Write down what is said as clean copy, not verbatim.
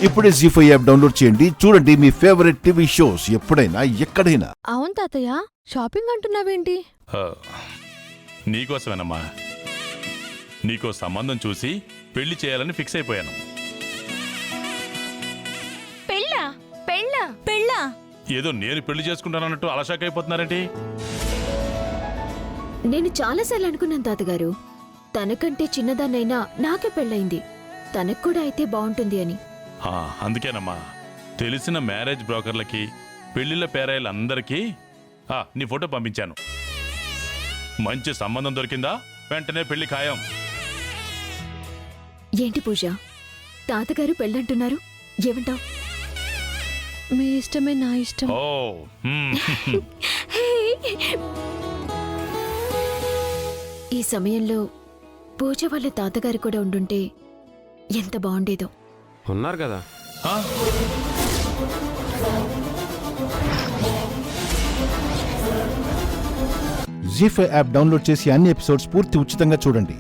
ఇప్పుడే జీ5 app download చేయండి. చూడండి మీ ఫేవరెట్ టీవీ షోస్ ఎప్పుడైనా ఎక్కడైనా. అవును తాతయ్య, షాపింగ్ అంటున్నావేంటి? నీకోసమేనమ్మా. నీకో సంబంధం చూసి పెళ్లి చేయాలని ఫిక్స్ అయిపోయాను. పెళ్ళా పెళ్ళా పెళ్ళా? ఏదో నేను పెళ్లి చేసుకుంటానన్నట్టు అలషాక్ అయిపోతున్నారేంటి? నేను చాలాసార్లు అనుకున్నాను తాతగారు, తనకంటే చిన్నదాన్నైనా నాకే పెళ్ళయింది, తనకు కూడా అయితే బాగుంటుంది అని. అందుకేనమ్మా తెలిసిన మ్యారేజ్ బ్రోకర్లకి పెళ్లిళ్ళ పేరాయిలందరికీ నీ ఫోటో పంపించాను. మంచి సంబంధం దొరికిందా వెంటనే పెళ్లి ఖాయం. ఏంటి పూజ, తాతగారు పెళ్ళంటున్నారు, ఏమంటావ్? మీ ఇష్టమే నా ఇష్టం. ఈ సమయంలో పూజ వాళ్ళ తాతగారు కూడా ఉండుంటే ఎంత బాగుండేదో. ఉన్నారు కదా. జీ5 యాప్ డౌన్లోడ్ చేసి అన్ని ఎపిసోడ్స్ పూర్తి ఉచితంగా చూడండి.